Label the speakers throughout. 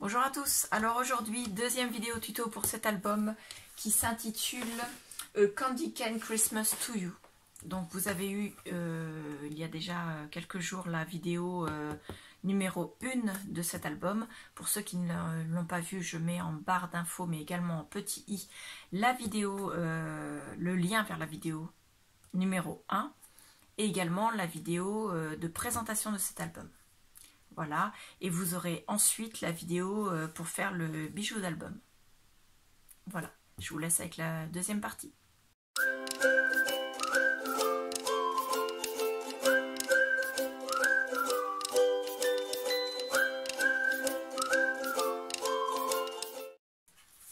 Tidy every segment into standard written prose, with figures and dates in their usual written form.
Speaker 1: Bonjour à tous, alors aujourd'hui deuxième vidéo tuto pour cet album qui s'intitule Candy Cane Christmas to You. Donc vous avez eu il y a déjà quelques jours la vidéo numéro 1 de cet album. Pour ceux qui ne l'ont pas vu, je mets en barre d'infos mais également en petit i la vidéo, le lien vers la vidéo numéro 1 et également la vidéo de présentation de cet album. Voilà, et vous aurez ensuite la vidéo pour faire le bijou d'album. Voilà, je vous laisse avec la deuxième partie.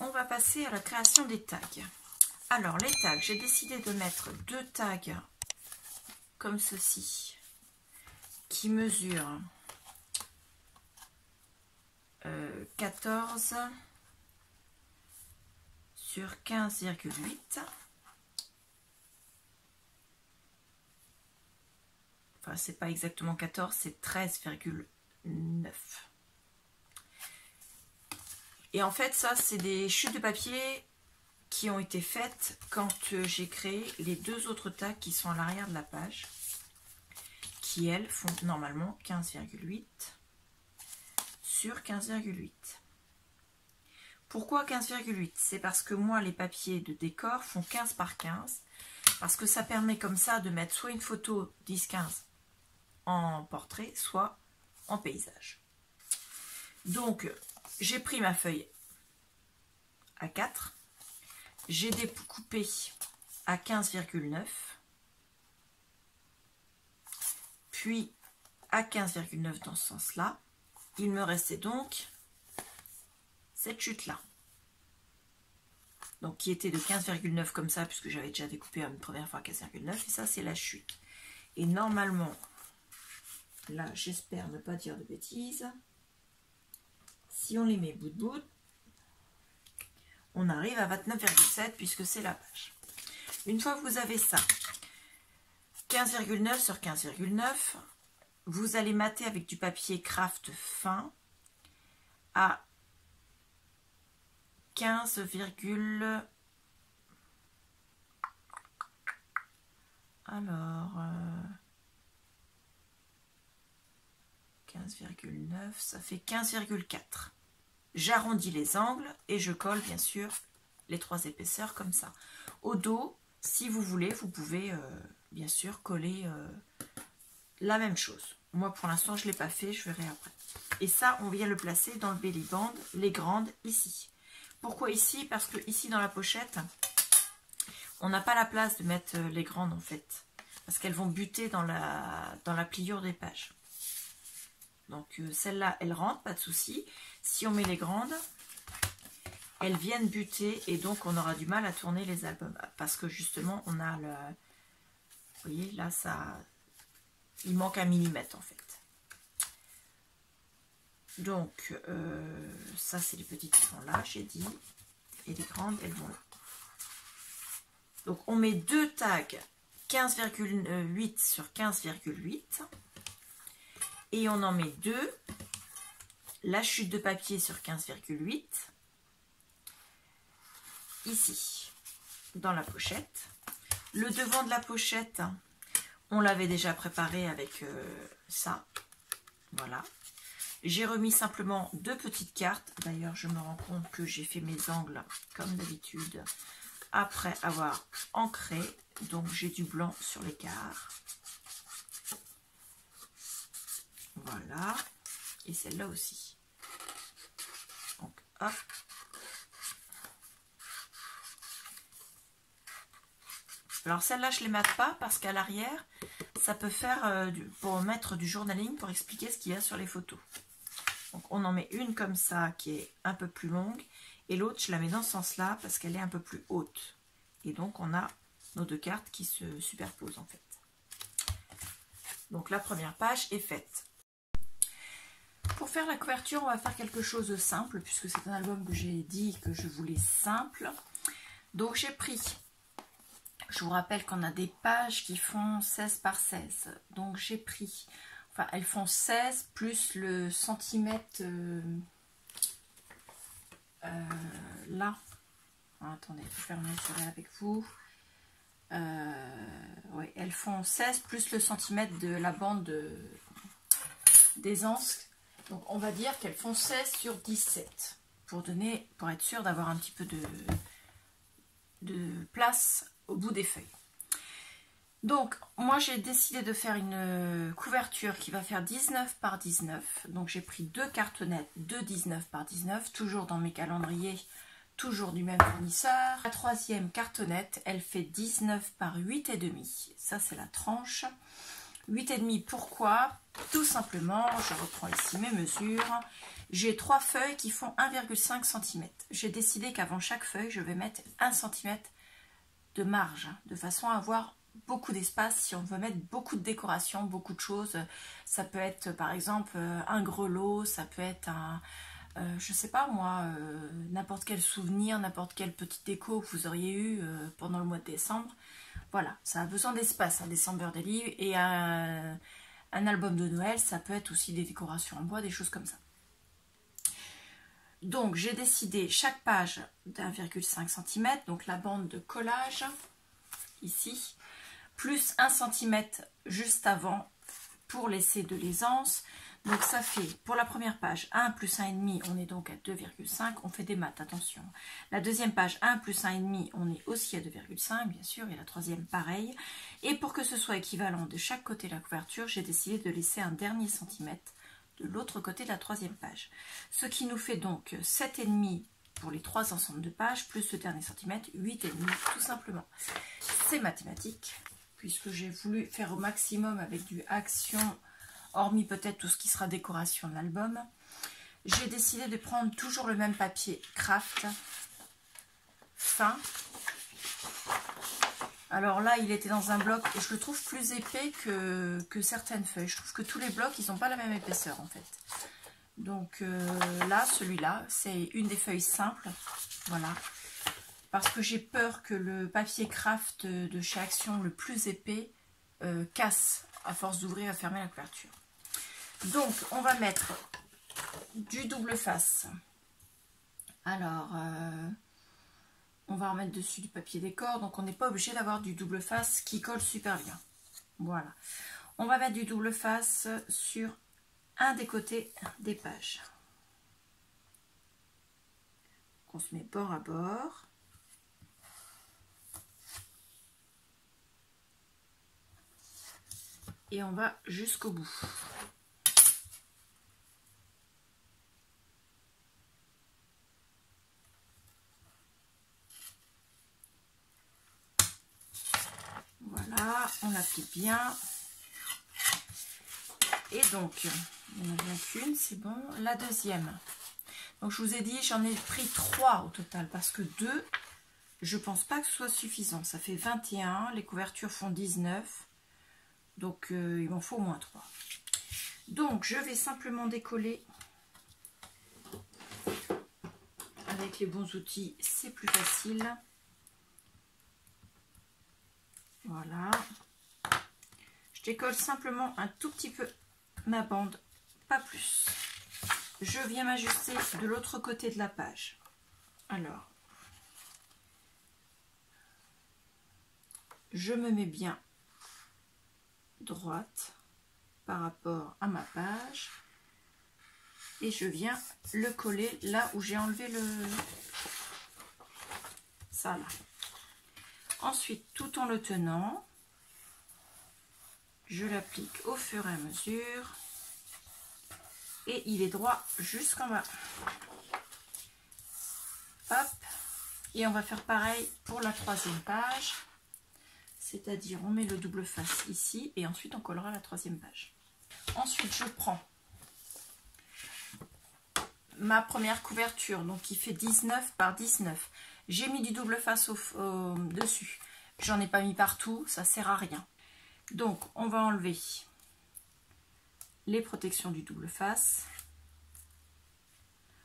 Speaker 1: On va passer à la création des tags. Alors les tags, j'ai décidé de mettre 2 tags comme ceci, qui mesurent 14 sur 15,8. Enfin, c'est pas exactement 14, c'est 13,9. Et en fait, ça, c'est des chutes de papier qui ont été faites quand j'ai créé les 2 autres tags qui sont à l'arrière de la page, qui, elles, font normalement 15,8. sur 15,8. Pourquoi 15,8? C'est parce que moi, les papiers de décor font 15 par 15, parce que ça permet comme ça de mettre soit une photo 10-15 en portrait, soit en paysage. Donc, j'ai pris ma feuille A4, j'ai découpé à 15,9, puis à 15,9 dans ce sens-là. Il me restait donc cette chute-là. Donc, qui était de 15,9 comme ça, puisque j'avais déjà découpé une première fois à 15,9. Et ça, c'est la chute. Et normalement, là, j'espère ne pas dire de bêtises. Si on les met bout de bout, on arrive à 29,7 puisque c'est la page. Une fois que vous avez ça, 15,9 sur 15,9, vous allez mater avec du papier craft fin à 15,9. Ça fait 15,4. J'arrondis les angles et je colle bien sûr les 3 épaisseurs comme ça. Au dos, si vous voulez, vous pouvez bien sûr coller la même chose. Moi pour l'instant je ne l'ai pas fait, je verrai après. Et ça on vient le placer dans le belly band, les grandes ici. Pourquoi ici? Parce que ici dans la pochette, on n'a pas la place de mettre les grandes en fait. Parce qu'elles vont buter dans la pliure des pages. Donc celle-là elle rentre, pas de souci. Si on met les grandes, elles viennent buter et donc on aura du mal à tourner les albums. Parce que justement on a le... Vous voyez là ça... Il manque 1 millimètre en fait. Donc, ça c'est les petites qui sont là, j'ai dit. Et les grandes, elles vont là. Donc, on met 2 tags 15,8 sur 15,8. Et on en met 2. La chute de papier sur 15,8. Ici, dans la pochette. Le devant de la pochette... On l'avait déjà préparé avec ça. Voilà. J'ai remis simplement 2 petites cartes. D'ailleurs, je me rends compte que j'ai fait mes angles comme d'habitude après avoir ancré. Donc, j'ai du blanc sur l'écart. Voilà. Et celle-là aussi. Donc, hop. Alors celle-là, je ne les mate pas parce qu'à l'arrière, ça peut faire pour mettre du journaling pour expliquer ce qu'il y a sur les photos. Donc on en met une comme ça qui est un peu plus longue et l'autre, je la mets dans ce sens-là parce qu'elle est un peu plus haute. Et donc on a nos 2 cartes qui se superposent en fait. Donc la première page est faite. Pour faire la couverture, on va faire quelque chose de simple puisque c'est un album que j'ai dit que je voulais simple. Donc j'ai pris... Je vous rappelle qu'on a des pages qui font 16 par 16. Donc j'ai pris, enfin elles font 16 plus le centimètre celle-là. Attendez, je vais faire mesurer avec vous. Oui, elles font 16 plus le centimètre de la bande d'aisance. Donc on va dire qu'elles font 16 sur 17 pour être sûr d'avoir un petit peu de place au bout des feuilles. Donc moi j'ai décidé de faire une couverture qui va faire 19 par 19. Donc j'ai pris 2 cartonnettes de 19 par 19, toujours dans mes calendriers, toujours du même fournisseur. La troisième cartonnette, elle fait 19 par 8,5. Ça c'est la tranche. 8,5 pourquoi? Tout simplement, je reprends ici mes mesures. J'ai 3 feuilles qui font 1,5 cm. J'ai décidé qu'avant chaque feuille, je vais mettre 1 cm de marge, de façon à avoir beaucoup d'espace si on veut mettre beaucoup de décoration, beaucoup de choses. Ça peut être par exemple un grelot, ça peut être un, je sais pas moi, n'importe quel souvenir, n'importe quelle petite déco que vous auriez eu pendant le mois de décembre. Voilà, ça a besoin d'espace, un December Daily et un album de Noël, ça peut être aussi des décorations en bois, des choses comme ça. Donc j'ai décidé chaque page d'1,5 cm, donc la bande de collage, ici, plus 1 cm juste avant pour laisser de l'aisance. Donc ça fait, pour la première page, 1 plus 1,5, on est donc à 2,5, on fait des maths, attention. La deuxième page, 1 plus 1,5, on est aussi à 2,5, bien sûr, et la troisième, pareil. Et pour que ce soit équivalent de chaque côté de la couverture, j'ai décidé de laisser un dernier centimètre de l'autre côté de la troisième page. Ce qui nous fait donc 7,5 pour les 3 ensembles de pages, plus le dernier centimètre, 8,5 tout simplement. C'est mathématique, puisque j'ai voulu faire au maximum avec du action, hormis peut-être tout ce qui sera décoration de l'album. J'ai décidé de prendre toujours le même papier craft, fin. Alors là, il était dans un bloc et je le trouve plus épais que certaines feuilles. Je trouve que tous les blocs, ils n'ont pas la même épaisseur en fait. Donc là, celui-là, c'est une des feuilles simples. Voilà. Parce que j'ai peur que le papier craft de chez Action, le plus épais, casse à force d'ouvrir et fermer la couverture. Donc, on va mettre du double face. Alors, on va remettre dessus du papier décor. Donc, on n'est pas obligé d'avoir du double face qui colle super bien. Voilà. On va mettre du double face sur un des côtés des pages. On se met bord à bord. Et on va jusqu'au bout. Voilà, on l'applique bien. Et donc, il n'y en a bien qu'une, c'est bon. La deuxième. Donc, je vous ai dit, j'en ai pris 3 au total, parce que 2, je pense pas que ce soit suffisant. Ça fait 21, les couvertures font 19. Donc, il m'en faut au moins 3. Donc, je vais simplement décoller avec les bons outils. C'est plus facile. Voilà. Je décolle simplement un tout petit peu ma bande, pas plus. Je viens m'ajuster de l'autre côté de la page. Alors, je me mets bien droite par rapport à ma page et je viens le coller là où j'ai enlevé ça là. Ensuite, tout en le tenant, je l'applique au fur et à mesure et il est droit jusqu'en bas. Hop, et on va faire pareil pour la troisième page. C'est-à-dire, on met le double face ici et ensuite on collera la troisième page. Ensuite, je prends ma première couverture, donc qui fait 19 par 19. J'ai mis du double face dessus. J'en ai pas mis partout, ça sert à rien. Donc, on va enlever les protections du double face.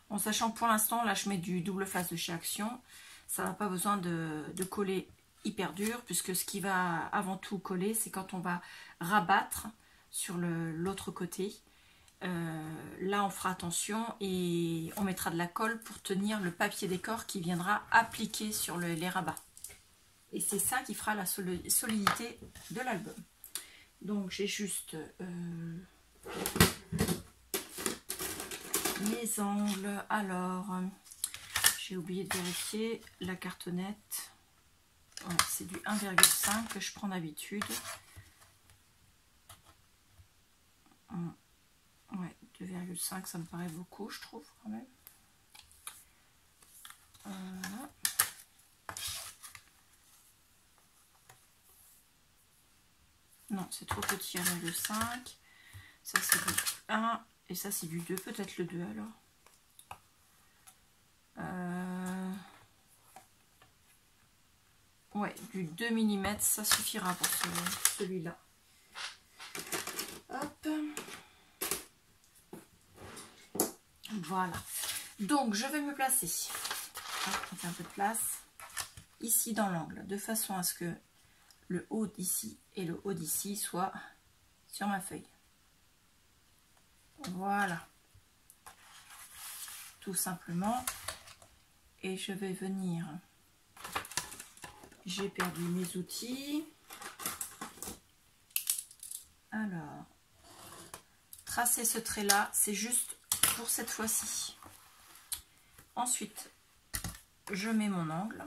Speaker 1: En sachant que pour l'instant, là, je mets du double face de chez Action. Ça n'a pas besoin de coller hyper dur, puisque ce qui va avant tout coller, c'est quand on va rabattre sur l'autre côté. là on fera attention et on mettra de la colle pour tenir le papier décor qui viendra appliquer sur les rabats. Et c'est ça qui fera la solidité de l'album. Donc j'ai juste mes angles. Alors, j'ai oublié de vérifier la cartonnette. Ouais, c'est du 1,5 que je prends d'habitude. Ouais, 2,5 ça me paraît beaucoup, je trouve quand même. Voilà. Non, c'est trop petit, 1,5. Ça c'est du 1 et ça c'est du 2, peut-être le 2 alors. Ouais, du 2 mm, ça suffira pour celui-là. Hop. Voilà. Donc, je vais me placer. Hop, on fait un peu de place. Ici dans l'angle, de façon à ce que le haut d'ici et le haut d'ici soient sur ma feuille. Voilà. Tout simplement. Et je vais venir... J'ai perdu mes outils. Alors, tracer ce trait-là, c'est juste pour cette fois-ci. Ensuite, je mets mon angle.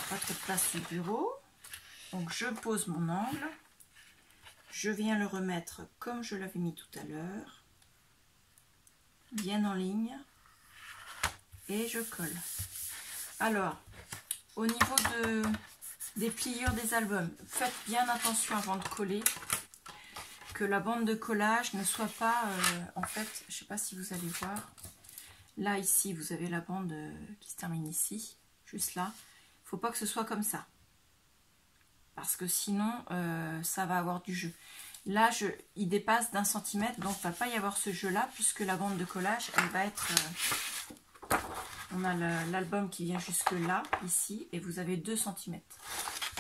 Speaker 1: Pas trop de place sur le bureau. Donc, je pose mon angle. Je viens le remettre comme je l'avais mis tout à l'heure. Bien en ligne. Et je colle. Alors, au niveau des pliures des albums, faites bien attention avant de coller, que la bande de collage ne soit pas, en fait, je ne sais pas si vous allez voir, là ici vous avez la bande qui se termine ici, juste là, il ne faut pas que ce soit comme ça, parce que sinon ça va avoir du jeu. Là, il dépasse d'1 centimètre, donc il ne va pas y avoir ce jeu là, puisque la bande de collage, elle va être... on a l'album qui vient jusque là, ici, et vous avez 2 cm.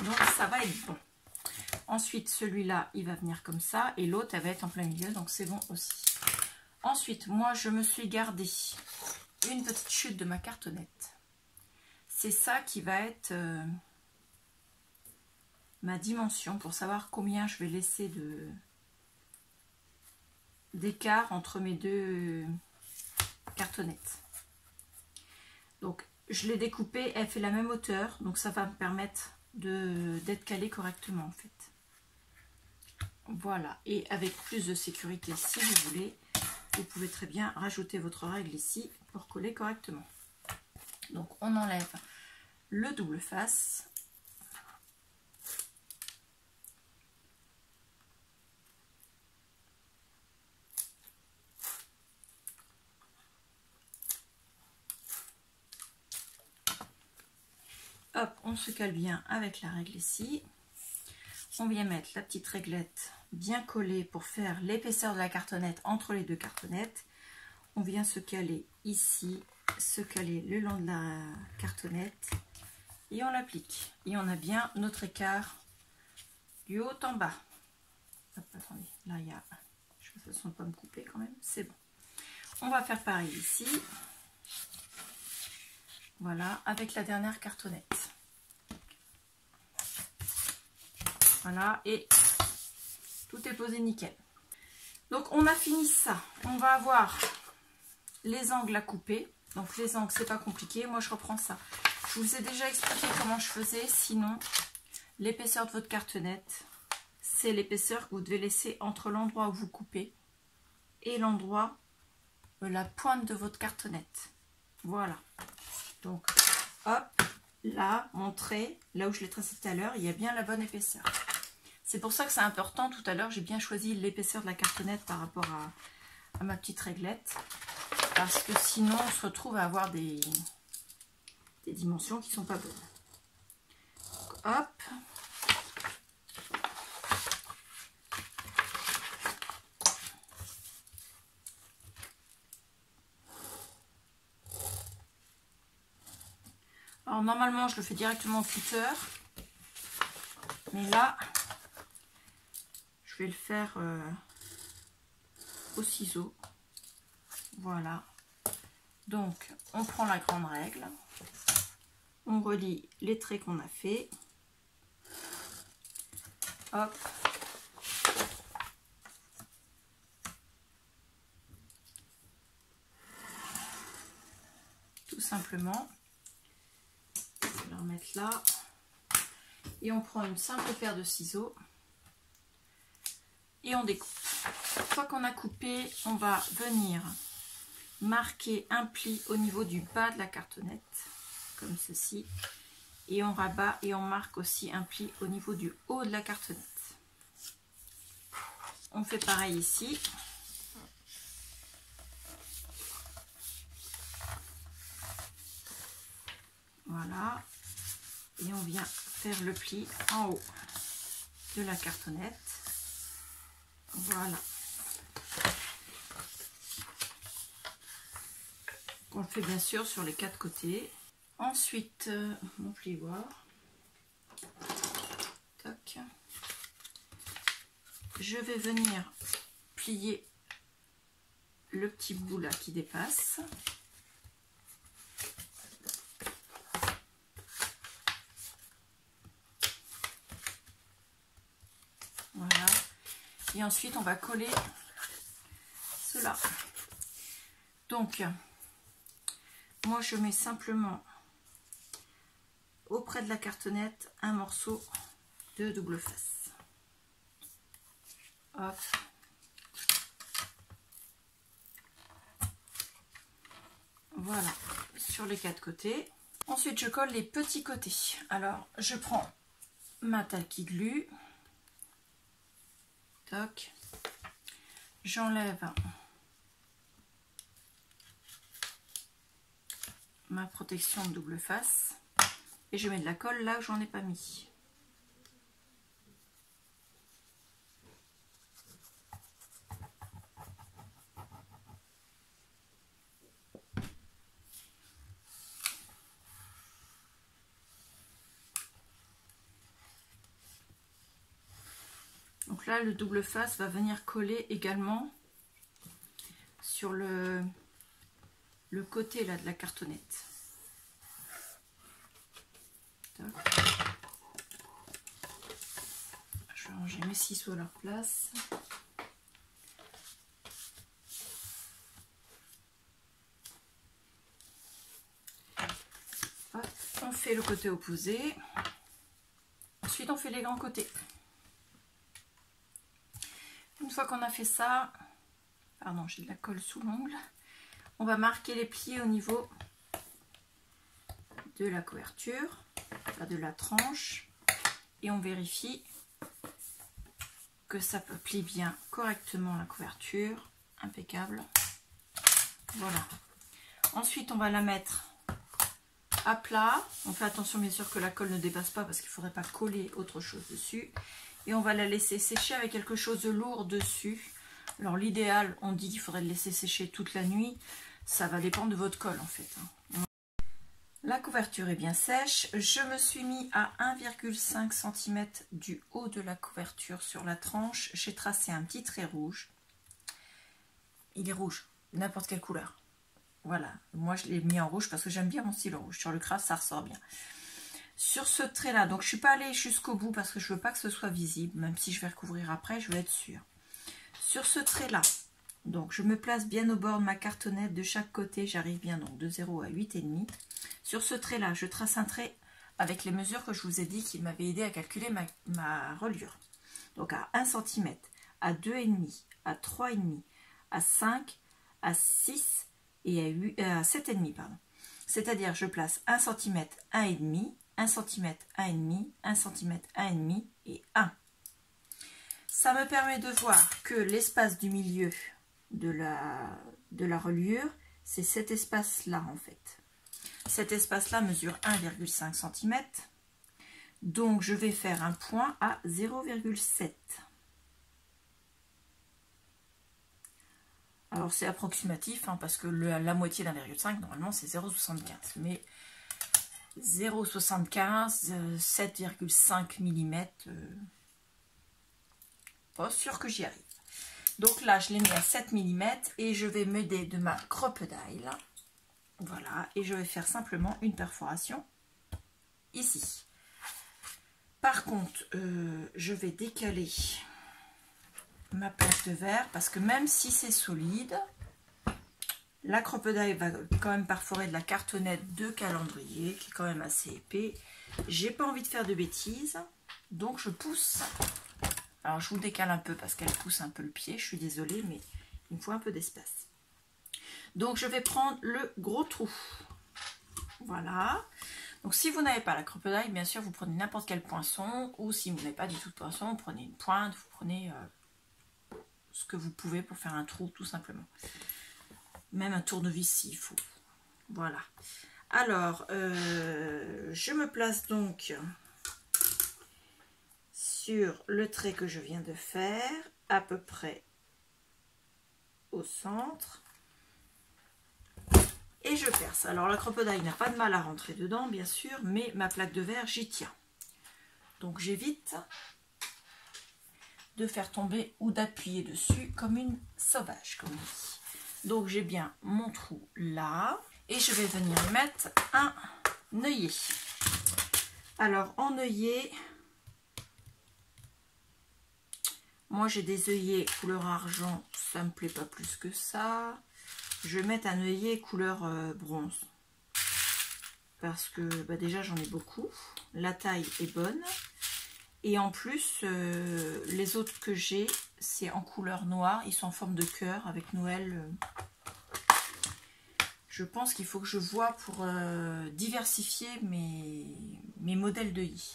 Speaker 1: Donc ça va être bon. Ensuite, celui-là, il va venir comme ça, et l'autre, elle va être en plein milieu, donc c'est bon aussi. Ensuite, moi, je me suis gardé une petite chute de ma cartonnette. C'est ça qui va être ma dimension, pour savoir combien je vais laisser d'écart entre mes deux cartonnettes. Donc, je l'ai découpée, elle fait la même hauteur, donc ça va me permettre d'être calée correctement en fait. Voilà, et avec plus de sécurité si vous voulez, vous pouvez très bien rajouter votre règle ici pour coller correctement. Donc, on enlève le double face. Hop, on se cale bien avec la règle ici. On vient mettre la petite réglette bien collée pour faire l'épaisseur de la cartonnette entre les deux cartonnettes. On vient se caler ici, se caler le long de la cartonnette et on l'applique. Et on a bien notre écart du haut en bas. Hop, attendez, là il y a... Je fais de façon de ne pas me couper quand même, c'est bon. On va faire pareil ici. Voilà, avec la dernière cartonnette. Voilà, et tout est posé nickel. Donc, on a fini ça. On va avoir les angles à couper. Donc, les angles, c'est pas compliqué. Moi, je reprends ça. Je vous ai déjà expliqué comment je faisais. Sinon, l'épaisseur de votre cartonnette, c'est l'épaisseur que vous devez laisser entre l'endroit où vous coupez et l'endroit, la pointe de votre cartonnette. Voilà. Donc, hop, là, mon trait, là où je l'ai tracé tout à l'heure, il y a bien la bonne épaisseur. C'est pour ça que c'est important. Tout à l'heure, j'ai bien choisi l'épaisseur de la cartonnette par rapport à ma petite réglette. Parce que sinon, on se retrouve à avoir des dimensions qui ne sont pas bonnes. Donc, hop. Alors normalement je le fais directement au footer, mais là je vais le faire au ciseau. Voilà. Donc, on prend la grande règle. On relie les traits qu'on a fait. Hop. Tout simplement. Je vais le remettre là. Et on prend une simple paire de ciseaux. Et on découpe. Une fois qu'on a coupé, on va venir marquer un pli au niveau du bas de la cartonnette. Comme ceci. Et on rabat et on marque aussi un pli au niveau du haut de la cartonnette. On fait pareil ici. Voilà. Et on vient faire le pli en haut de la cartonnette. Voilà. On le fait bien sûr sur les 4 côtés. Ensuite, mon plioir. Toc. Je vais venir plier le petit bout là qui dépasse. Voilà. Et ensuite, on va coller cela. Donc, moi, je mets simplement auprès de la cartonnette un morceau de double face. Hop. Voilà, sur les 4 côtés. Ensuite, je colle les petits côtés. Alors, je prends ma tacky glue. Toc. J'enlève ma protection de double face. Et je mets de la colle là où j'en ai pas mis. Donc là, le double face va venir coller également sur le côté là de la cartonnette. Je vais ranger mes ciseaux à leur place. Hop, on fait le côté opposé. Ensuite, on fait les grands côtés. Une fois qu'on a fait ça, pardon, j'ai de la colle sous l'ongle, on va marquer les plis au niveau de la couverture, de la tranche, et on vérifie que ça plie bien correctement la couverture. Impeccable. Voilà. Ensuite, on va la mettre à plat. On fait attention bien sûr que la colle ne dépasse pas parce qu'il ne faudrait pas coller autre chose dessus. Et on va la laisser sécher avec quelque chose de lourd dessus. Alors l'idéal, on dit qu'il faudrait le laisser sécher toute la nuit. Ça va dépendre de votre colle en fait. La couverture est bien sèche. Je me suis mis à 1,5 cm du haut de la couverture sur la tranche. J'ai tracé un petit trait rouge. Il est rouge, n'importe quelle couleur. Voilà, moi je l'ai mis en rouge parce que j'aime bien mon stylo rouge. Sur le craft, ça ressort bien. Sur ce trait là, donc je ne suis pas allée jusqu'au bout parce que je ne veux pas que ce soit visible. Même si je vais recouvrir après, je veux être sûre. Sur ce trait là, donc je me place bien au bord de ma cartonnette de chaque côté. J'arrive bien donc de 0 à 8,5. Sur ce trait là, je trace un trait avec les mesures que je vous ai dit qui m'avaient aidé à calculer ma reliure. Donc à 1 cm, à 2,5, à 3,5, à 5, à 6 et à 7,5, pardon. C'est-à-dire je place 1 cm, 1,5, 1 cm, 1,5, 1 cm, 1,5 et 1. Ça me permet de voir que l'espace du milieu de la reliure, c'est cet espace-là en fait. Cet espace-là mesure 1,5 cm. Donc je vais faire un point à 0,7. Alors c'est approximatif hein, parce que la moitié d'1,5 normalement c'est 0,75. Mais 0,75, 7,5 mm. Pas sûr que j'y arrive. Donc là, je l'ai mis à 7 mm et je vais m'aider de ma crocodile. Voilà, et je vais faire simplement une perforation ici. Par contre, je vais décaler ma plaque de verre parce que même si c'est solide, la crocodile va quand même perforer de la cartonnette de calendrier qui est quand même assez épais. J'ai pas envie de faire de bêtises, donc je pousse. Alors je vous décale un peu parce qu'elle pousse un peu le pied, je suis désolée, mais il me faut un peu d'espace. Donc je vais prendre le gros trou. Voilà. Donc si vous n'avez pas la crocodile, bien sûr vous prenez n'importe quel poinçon, ou si vous n'avez pas du tout de poinçon, vous prenez une pointe, vous prenez ce que vous pouvez pour faire un trou tout simplement. Même un tournevis s'il faut. Voilà. Alors, je me place donc sur le trait que je viens de faire, à peu près au centre. Et je perce. Alors la crocodile n'a pas de mal à rentrer dedans, bien sûr, mais ma plaque de verre, j'y tiens. Donc j'évite de faire tomber ou d'appuyer dessus comme une sauvage, comme on dit. Donc j'ai bien mon trou là. Et je vais venir y mettre un œillet. Alors en œillet, moi j'ai des œillets couleur argent, ça me plaît pas plus que ça. Je vais mettre un œillet couleur bronze. Parce que déjà j'en ai beaucoup. La taille est bonne. Et en plus, les autres que j'ai, c'est en couleur noire. Ils sont en forme de cœur avec Noël. Je pense qu'il faut que je vois pour diversifier mes modèles d'œillets.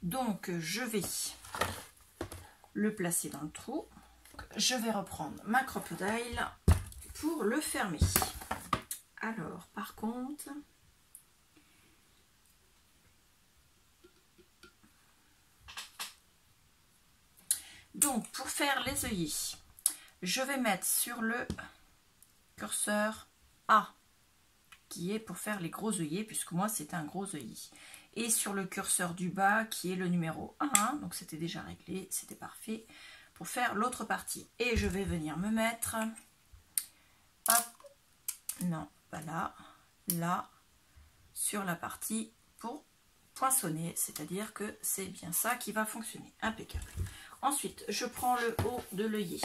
Speaker 1: Donc je vais le placer dans le trou. Je vais reprendre ma crocodile pour le fermer. Alors par contre, donc pour faire les œillets, je vais mettre sur le curseur A, qui est pour faire les gros œillets, puisque moi c'est un gros œillet, et sur le curseur du bas qui est le numéro 1, donc c'était déjà réglé, c'était parfait, pour faire l'autre partie. Et je vais venir me mettre, hop, non, pas là, là, sur la partie pour poinçonner, c'est-à-dire que c'est bien ça qui va fonctionner, impeccable. Ensuite, je prends le haut de l'œillet,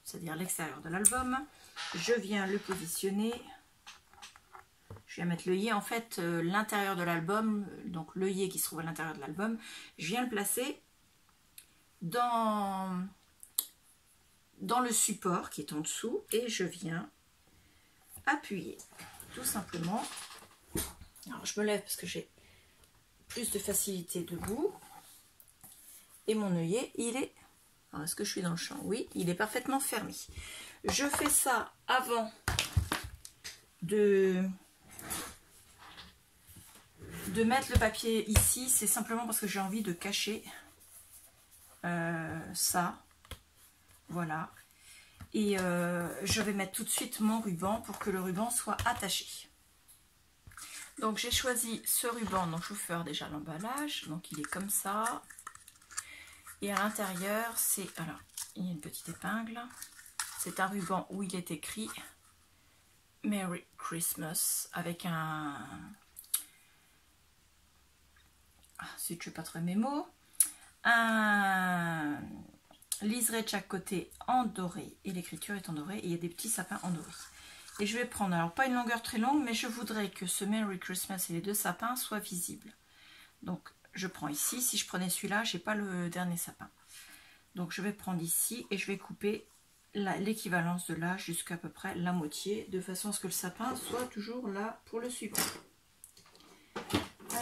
Speaker 1: c'est-à-dire l'extérieur de l'album, je viens le positionner. Je viens mettre l'œillet, en fait, l'intérieur de l'album, donc l'œillet qui se trouve à l'intérieur de l'album, je viens le placer dans le support qui est en dessous et je viens appuyer, tout simplement. Alors, je me lève parce que j'ai plus de facilité debout. Et mon œillet, il est... Est-ce que je suis dans le champ? Oui, il est parfaitement fermé. Je fais ça avant de mettre le papier ici, c'est simplement parce que j'ai envie de cacher ça, voilà, et je vais mettre tout de suite mon ruban pour que le ruban soit attaché. Donc j'ai choisi ce ruban, donc je vous fais déjà l'emballage, donc il est comme ça, et à l'intérieur c'est, alors il y a une petite épingle, c'est un ruban où il est écrit Merry Christmas avec un... si je ne sais pas très mes mots, un liseré de chaque côté en doré, et l'écriture est en doré, et il y a des petits sapins en doré. Et je vais prendre, alors pas une longueur très longue, mais je voudrais que ce Merry Christmas et les deux sapins soient visibles. Donc je prends ici, si je prenais celui-là, j'ai pas le dernier sapin. Donc je vais prendre ici, et je vais couper l'équivalence de là jusqu'à peu près la moitié, de façon à ce que le sapin soit toujours là pour le suivant.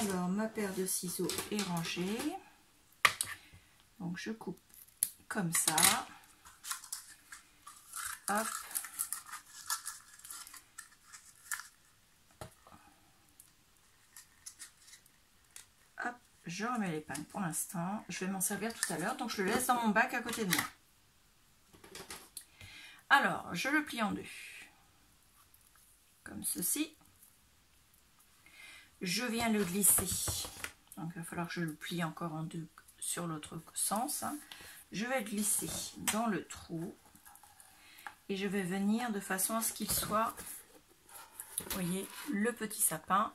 Speaker 1: Alors, ma paire de ciseaux est rangée. Donc, je coupe comme ça. Hop. Hop, je remets l'épingle pour l'instant. Je vais m'en servir tout à l'heure. Donc, je le laisse dans mon bac à côté de moi. Alors, je le plie en deux. Comme ceci. Je viens le glisser. Donc, il va falloir que je le plie encore en deux sur l'autre sens, hein. Je vais glisser dans le trou et je vais venir de façon à ce qu'il soit, vous voyez, le petit sapin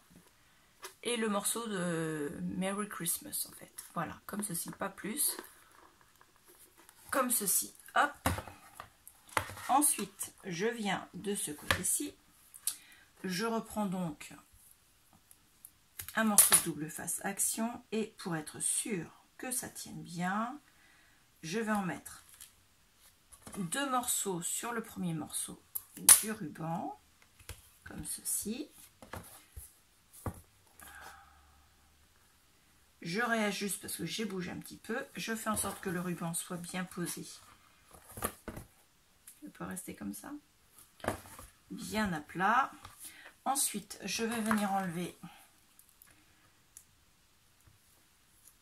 Speaker 1: et le morceau de Merry Christmas en fait. Voilà, comme ceci, pas plus. Comme ceci, hop. Ensuite, je viens de ce côté-ci. Je reprends donc un morceau de double face action et pour être sûr que ça tienne bien, je vais en mettre 2 morceaux sur le premier morceau du ruban, comme ceci. Je réajuste parce que j'ai bougé un petit peu. Je fais en sorte que le ruban soit bien posé. Il peut rester comme ça, bien à plat. Ensuite, je vais venir enlever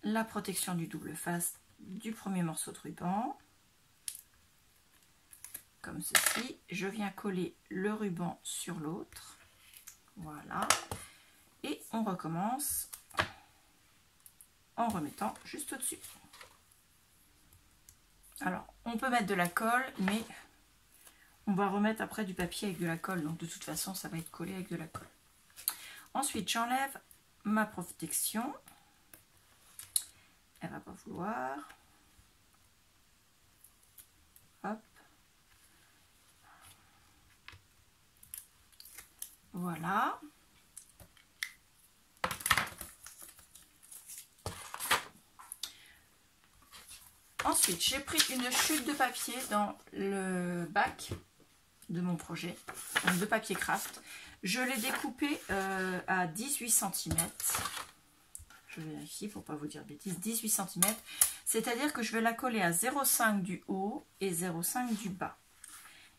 Speaker 1: la protection du double face du premier morceau de ruban. Comme ceci. Je viens coller le ruban sur l'autre. Voilà. Et on recommence en remettant juste au-dessus. Alors, on peut mettre de la colle, mais on va remettre après du papier avec de la colle. Donc, de toute façon, ça va être collé avec de la colle. Ensuite, j'enlève ma protection. Elle va pas vouloir. Hop. Voilà. Ensuite, j'ai pris une chute de papier dans le bac de mon projet, donc de papier craft. Je l'ai découpé à 18 cm. Je vérifie pour ne pas vous dire de bêtises. 18 cm. C'est-à-dire que je vais la coller à 0,5 du haut et 0,5 du bas.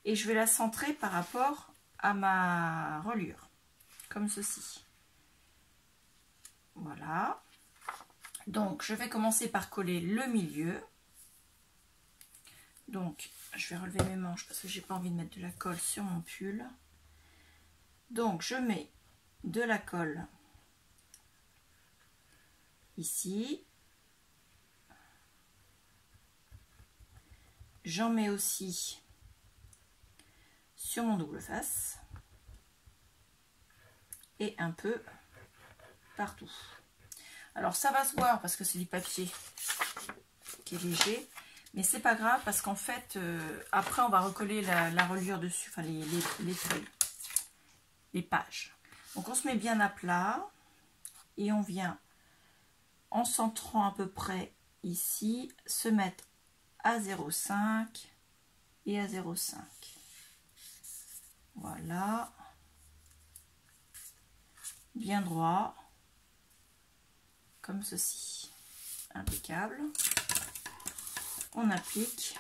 Speaker 1: Et je vais la centrer par rapport à ma reliure, comme ceci. Voilà. Donc, je vais commencer par coller le milieu. Donc, je vais relever mes manches parce que j'ai pas envie de mettre de la colle sur mon pull. Donc, je mets de la colle ici. J'en mets aussi sur mon double face et un peu partout. Alors, ça va se voir parce que c'est du papier qui est léger. Mais c'est pas grave parce qu'en fait, après on va recoller la reliure dessus, enfin les feuilles, les pages. Donc on se met bien à plat et on vient en centrant à peu près ici, se mettre à 0,5 et à 0,5. Voilà. Bien droit, comme ceci. Impeccable. On applique.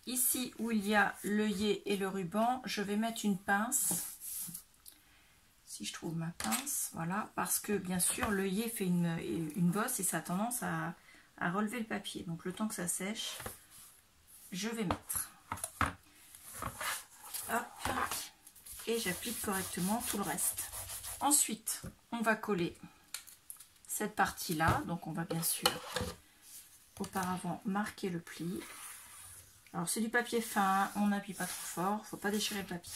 Speaker 1: Ici où il y a l'œillet et le ruban, je vais mettre une pince. Si je trouve ma pince, voilà, parce que bien sûr l'œillet fait une bosse et ça a tendance à relever le papier. Donc le temps que ça sèche, je vais mettre. Hop, et j'applique correctement tout le reste. Ensuite, on va coller cette partie-là. Donc on va bien sûr auparavant marquer le pli. Alors c'est du papier fin, on n'appuie pas trop fort, faut pas déchirer le papier.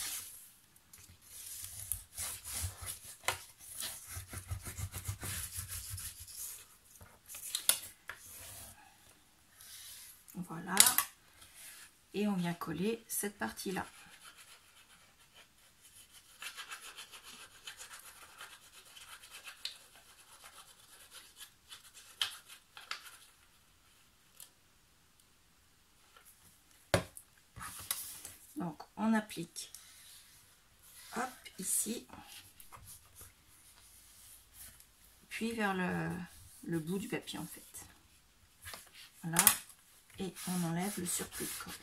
Speaker 1: Voilà, et on vient coller cette partie là. Donc on applique, hop, ici, puis vers le bout du papier en fait. Voilà, et on enlève le surplus de colle.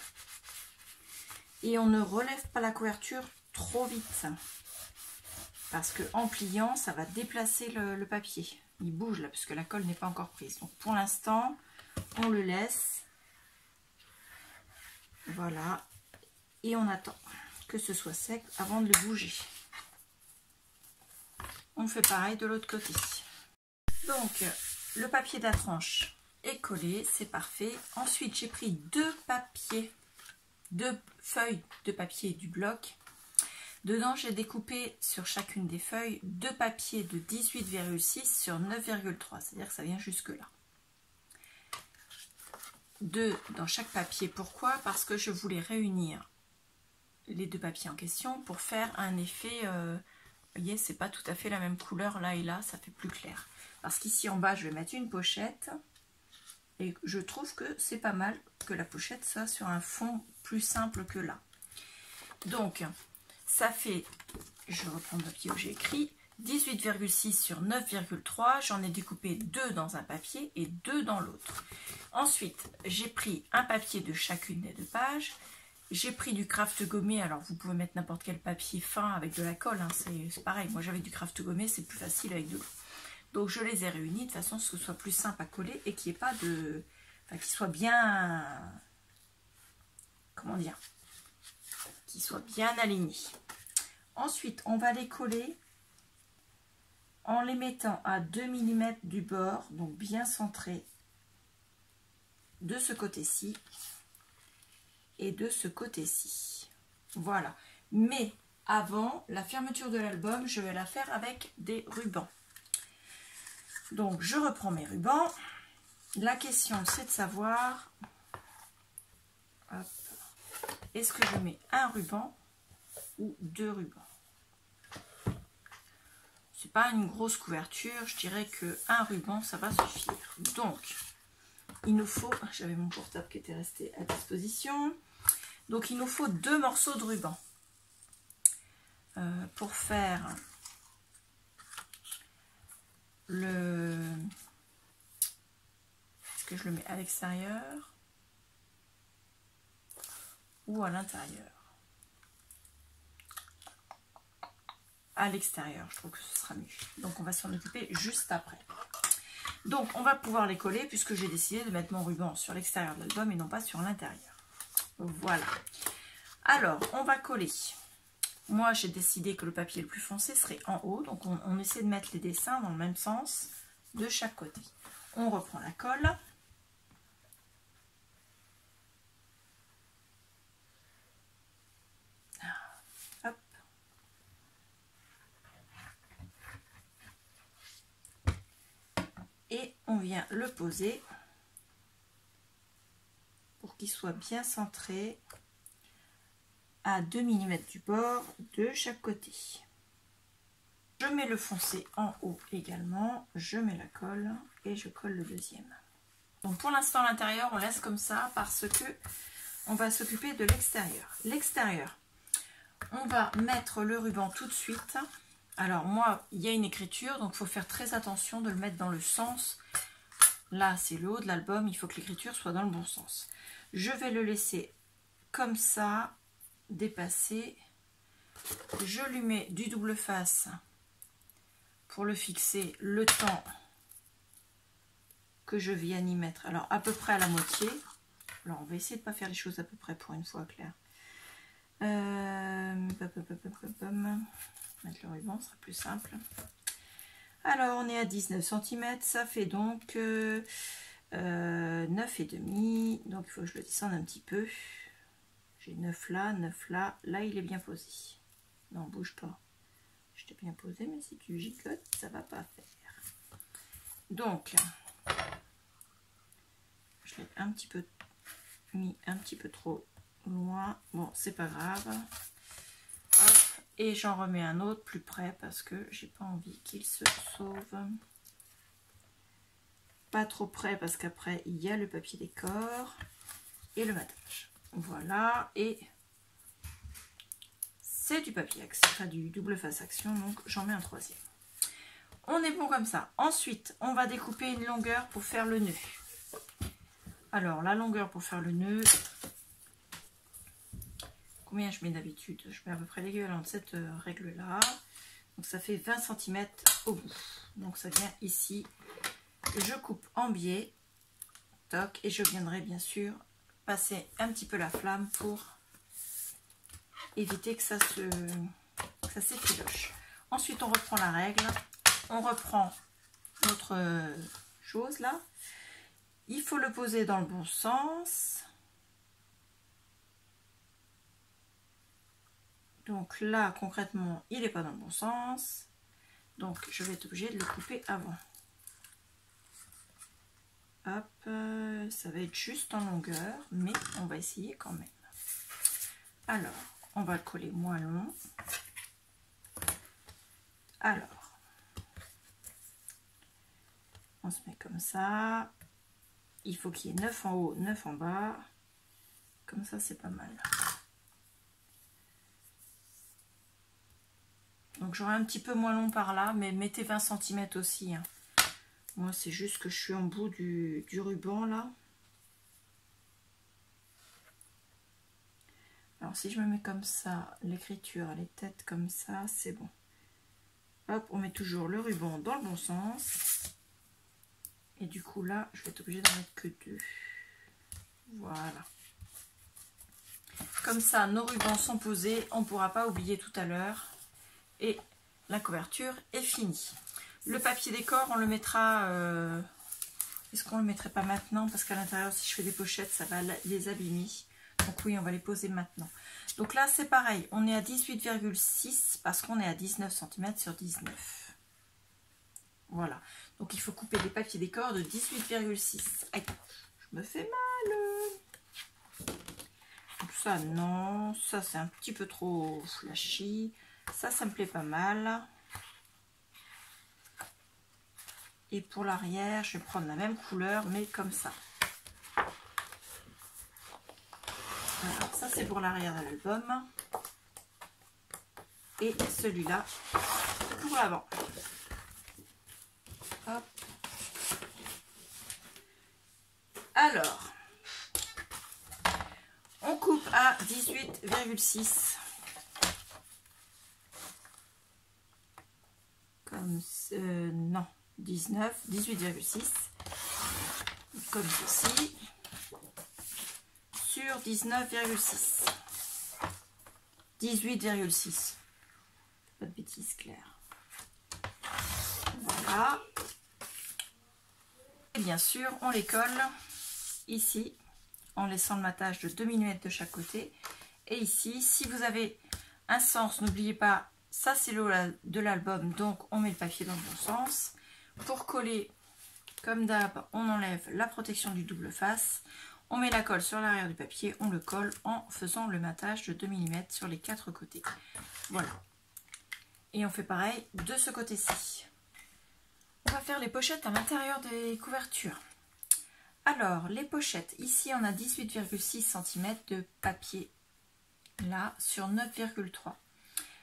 Speaker 1: Et on ne relève pas la couverture trop vite, parce que en pliant, ça va déplacer le papier. Il bouge là, puisque la colle n'est pas encore prise. Donc pour l'instant, on le laisse. Voilà. Et on attend que ce soit sec avant de le bouger. On fait pareil de l'autre côté. Donc, le papier de la tranche est collé, c'est parfait. Ensuite, j'ai pris deux feuilles de papier du bloc. Dedans, j'ai découpé sur chacune des feuilles deux papiers de 18,6 sur 9,3, c'est-à-dire que ça vient jusque là. Deux dans chaque papier. Pourquoi? Parce que je voulais réunir les deux papiers en question pour faire un effet, vous voyez, c'est pas tout à fait la même couleur là et là, ça fait plus clair. Parce qu'ici en bas, je vais mettre une pochette et je trouve que c'est pas mal que la pochette soit sur un fond plus simple que là. Donc, ça fait, je reprends le papier où j'ai écrit, 18,6 sur 9,3. J'en ai découpé deux dans un papier et deux dans l'autre. Ensuite, j'ai pris un papier de chacune des deux pages. J'ai pris du craft gommé, alors vous pouvez mettre n'importe quel papier fin avec de la colle, hein, c'est pareil, moi j'avais du craft gommé, c'est plus facile avec de l'eau. Donc je les ai réunis de façon à ce que ce soit plus simple à coller et qu'il n'y ait pas de... Enfin, qu'il soit bien... Comment dire? Qu'il soit bien aligné. Ensuite, on va les coller en les mettant à 2 mm du bord, donc bien centré de ce côté-ci. Et de ce côté-ci. Voilà. Mais avant la fermeture de l'album, je vais la faire avec des rubans. Donc, je reprends mes rubans. La question, c'est de savoir, est-ce que je mets un ruban ou deux rubans? C'est pas une grosse couverture, je dirais que un ruban, ça va suffire. Donc, il nous faut, j'avais mon portable qui était resté à disposition. Donc, il nous faut deux morceaux de ruban pour faire le... Est-ce que je le mets à l'extérieur ou à l'intérieur? À l'extérieur, je trouve que ce sera mieux. Donc, on va s'en occuper juste après. Donc, on va pouvoir les coller puisque j'ai décidé de mettre mon ruban sur l'extérieur de l'album et non pas sur l'intérieur. Voilà. Alors, on va coller. Moi, j'ai décidé que le papier le plus foncé serait en haut. Donc, on essaie de mettre les dessins dans le même sens de chaque côté. On reprend la colle. Hop. Et on vient le poser pour qu'il soit bien centré à 2 mm du bord de chaque côté. Je mets le foncé en haut également, je mets la colle et je colle le deuxième. Donc pour l'instant l'intérieur on laisse comme ça parce que on va s'occuper de l'extérieur. L'extérieur, on va mettre le ruban tout de suite. Alors moi il y a une écriture donc il faut faire très attention de le mettre dans le sens. Là c'est le haut de l'album, il faut que l'écriture soit dans le bon sens. Je vais le laisser comme ça dépasser. Je lui mets du double face pour le fixer le temps que je viens y mettre. Alors à peu près à la moitié. Alors on va essayer de ne pas faire les choses à peu près pour une fois clair. Mettre le ruban sera plus simple. Alors on est à 19 cm, ça fait donc 9,5. Donc il faut que je le descende un petit peu. J'ai 9 là, 9 là. Là il est bien posé. Non, bouge pas. Je t'ai bien posé, mais si tu gigotes, ça va pas faire. Donc, je l'ai un petit peu mis un petit peu trop loin. Bon, c'est pas grave. Hop. Et j'en remets un autre plus près parce que j'ai pas envie qu'il se sauve. Pas trop près parce qu'après il y a le papier décor et le matage. Voilà, et c'est du papier action, enfin du double face action, donc j'en mets un troisième. On est bon comme ça. Ensuite, on va découper une longueur pour faire le nœud. Alors, la longueur pour faire le nœud, combien je mets d'habitude? Je mets à peu près l'équivalent de cette règle-là. Donc, ça fait 20 cm au bout. Donc, ça vient ici. Je coupe en biais. Toc, et je viendrai bien sûr passer un petit peu la flamme pour éviter que ça s'effiloche. Ensuite, on reprend la règle. On reprend notre chose là. il faut le poser dans le bon sens. Donc là, concrètement, il n'est pas dans le bon sens. Donc, je vais être obligée de le couper avant. Hop, ça va être juste en longueur, mais on va essayer quand même. Alors, on va le coller moins long. Alors, on se met comme ça. Il faut qu'il y ait 9 en haut, 9 en bas. Comme ça, c'est pas mal. Donc j'aurai un petit peu moins long par là, mais mettez 20 cm aussi. Hein. Moi, c'est juste que je suis en bout du ruban là. Alors si je me mets comme ça, l'écriture, les têtes comme ça, c'est bon. Hop, on met toujours le ruban dans le bon sens. Et du coup là, je vais être obligée d'en mettre que 2. Voilà. Comme ça, nos rubans sont posés, on ne pourra pas oublier tout à l'heure. Et la couverture est finie. Le papier décor, on le mettra... Est-ce qu'on le mettrait pas maintenant? Parce qu'à l'intérieur, si je fais des pochettes, ça va les abîmer. Donc oui, on va les poser maintenant. Donc là, c'est pareil. On est à 18,6 parce qu'on est à 19 cm sur 19. Voilà. Donc il faut couper des papiers décor de 18,6. Aïe, je me fais mal. Donc ça, non. Ça, c'est un petit peu trop flashy. Ça me plaît pas mal. Et pour l'arrière, je vais prendre la même couleur, mais comme ça. Alors ça, c'est pour l'arrière de l'album. Et celui-là, pour l'avant. Hop. Alors, on coupe à 18,6. Comme non, 18,6. Comme ceci. Sur 19,6. 18,6. Pas de bêtises, Claire. Voilà. Et bien sûr, on les colle ici, en laissant le matage de 2 mm de chaque côté. Et ici, si vous avez un sens, n'oubliez pas, ça c'est l'eau de l'album, donc on met le papier dans le bon sens. Pour coller, comme d'hab, on enlève la protection du double face. On met la colle sur l'arrière du papier, on le colle en faisant le matage de 2 mm sur les 4 côtés. Voilà. Et on fait pareil de ce côté-ci. On va faire les pochettes à l'intérieur des couvertures. Alors, les pochettes, ici on a 18,6 cm de papier, là, sur 9,3.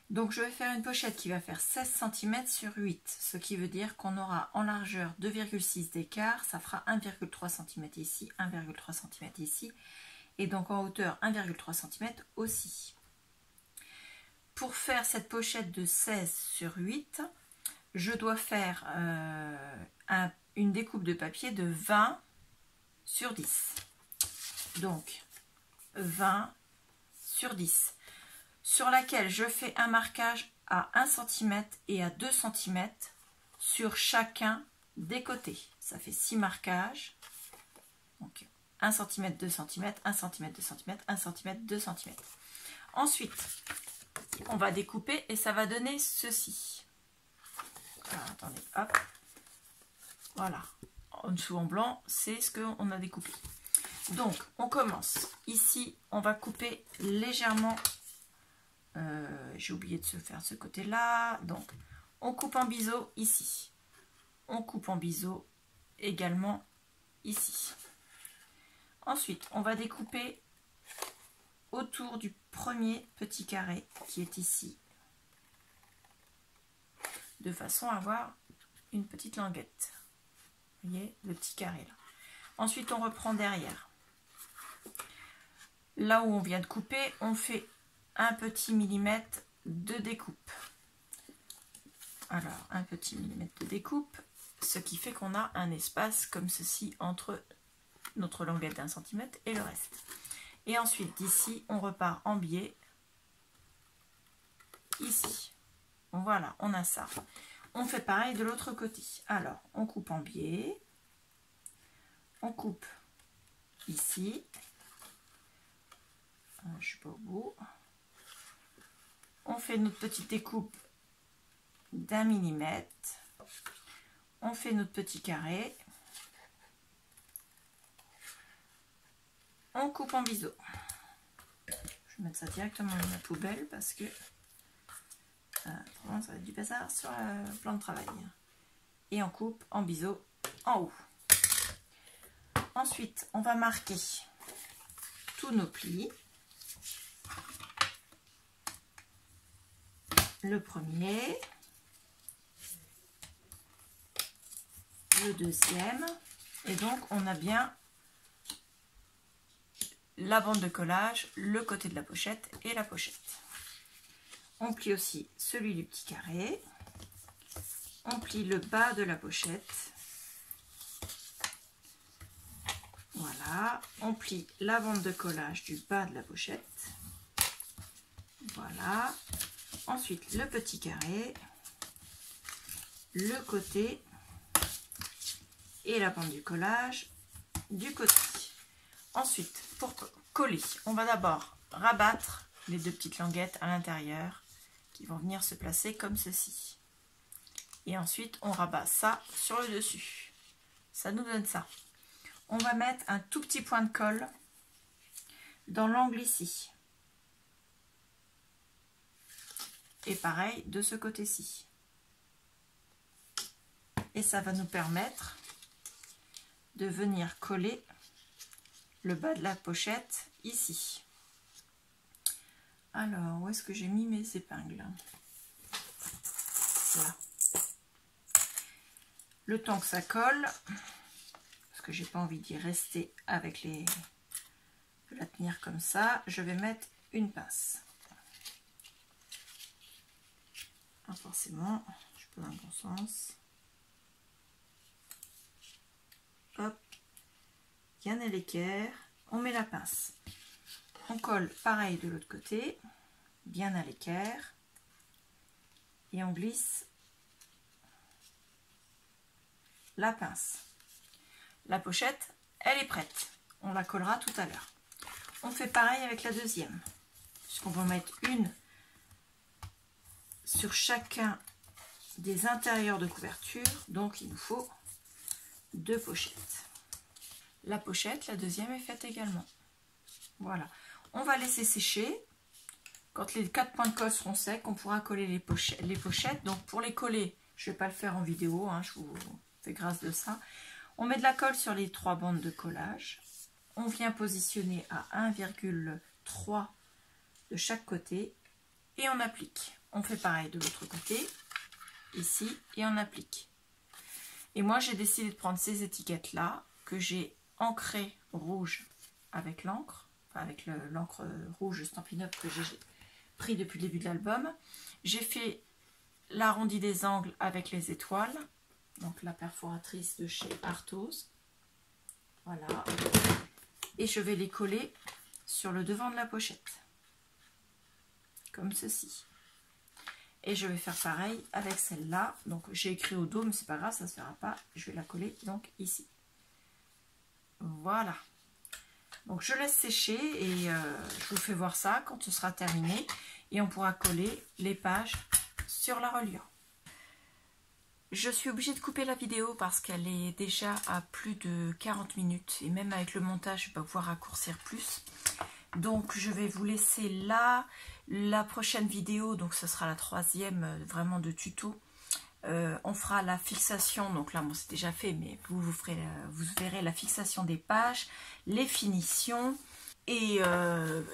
Speaker 1: Donc je vais faire une pochette qui va faire 16 cm sur 8, ce qui veut dire qu'on aura en largeur 2,6 d'écart, ça fera 1,3 cm ici, 1,3 cm ici, et donc en hauteur 1,3 cm aussi. Pour faire cette pochette de 16 sur 8, je dois faire une découpe de papier de 20 sur 10. Donc 20 sur 10. Sur laquelle je fais un marquage à 1 cm et à 2 cm sur chacun des côtés. Ça fait 6 marquages. Donc 1 cm, 2 cm, 1 cm, 2 cm, 1 cm, 2 cm. Ensuite, on va découper et ça va donner ceci. Alors, attendez, hop. Voilà. En dessous en blanc, c'est ce qu'on a découpé. Donc, on commence. Ici, on va couper légèrement. J'ai oublié de se faire ce côté-là. Donc, on coupe en biseau ici. On coupe en biseau également ici. Ensuite, on va découper autour du premier petit carré qui est ici. De façon à avoir une petite languette. Vous voyez, le petit carré là. Ensuite, on reprend derrière. Là où on vient de couper, on fait un petit millimètre de découpe. Alors, un petit millimètre de découpe, ce qui fait qu'on a un espace comme ceci entre notre languette d'1 cm et le reste. Et ensuite, d'ici, on repart en biais. Ici. Voilà, on a ça. On fait pareil de l'autre côté. Alors, on coupe en biais. On coupe ici. Je suis pas au bout. On fait notre petite découpe d'1 millimètre. On fait notre petit carré. On coupe en biseau. Je vais mettre ça directement dans la poubelle parce que ça va être du bazar sur le plan de travail. Et on coupe en biseau en haut. Ensuite, on va marquer tous nos plis. Le premier, le deuxième, et donc on a bien la bande de collage, le côté de la pochette et la pochette. On plie aussi celui du petit carré, on plie le bas de la pochette, voilà, on plie la bande de collage du bas de la pochette, voilà. Ensuite, le petit carré, le côté et la bande du collage du côté. Ensuite, pour coller, on va d'abord rabattre les deux petites languettes à l'intérieur qui vont venir se placer comme ceci. Et ensuite, on rabat ça sur le dessus. Ça nous donne ça. On va mettre un tout petit point de colle dans l'angle ici. Et pareil de ce côté-ci. Et ça va nous permettre de venir coller le bas de la pochette ici. Alors, où est-ce que j'ai mis mes épingles? Voilà. Le temps que ça colle, parce que j'ai pas envie d'y rester avec les... de la tenir comme ça, je vais mettre une pince. Pas forcément, je peux dans le bon sens. Hop, bien à l'équerre, on met la pince. On colle pareil de l'autre côté, bien à l'équerre, et on glisse la pince. La pochette, elle est prête. On la collera tout à l'heure. On fait pareil avec la deuxième, puisqu'on va mettre une sur chacun des intérieurs de couverture, donc il nous faut 2 pochettes. La pochette, la deuxième est faite également. Voilà, on va laisser sécher. Quand les 4 points de colle seront secs, on pourra coller les pochettes. Donc pour les coller, je ne vais pas le faire en vidéo, hein, je vous fais grâce de ça. On met de la colle sur les 3 bandes de collage. On vient positionner à 1,3 de chaque côté et on applique. On fait pareil de l'autre côté, ici, et on applique. Et moi, j'ai décidé de prendre ces étiquettes-là, que j'ai ancrées rouge avec l'encre, enfin avec l'encre rouge Stampin' Up que j'ai pris depuis le début de l'album. J'ai fait l'arrondi des angles avec les étoiles, donc la perforatrice de chez Arthos. Voilà. Et je vais les coller sur le devant de la pochette, comme ceci. Et je vais faire pareil avec celle-là. Donc j'ai écrit au dos, mais c'est pas grave, ça ne se verra pas. Je vais la coller donc ici. Voilà. Donc je laisse sécher et je vous fais voir ça quand ce sera terminé. Et on pourra coller les pages sur la reliure. Je suis obligée de couper la vidéo parce qu'elle est déjà à plus de 40 minutes. Et même avec le montage, je ne vais pas pouvoir raccourcir plus. Donc je vais vous laisser là. La prochaine vidéo, donc ce sera la 3e vraiment de tuto. On fera la fixation, donc là bon, c'est déjà fait, mais vous verrez la fixation des pages, les finitions, et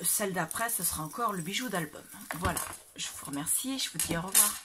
Speaker 1: celle d'après, ce sera encore le bijou d'album. Voilà, je vous remercie, je vous dis au revoir.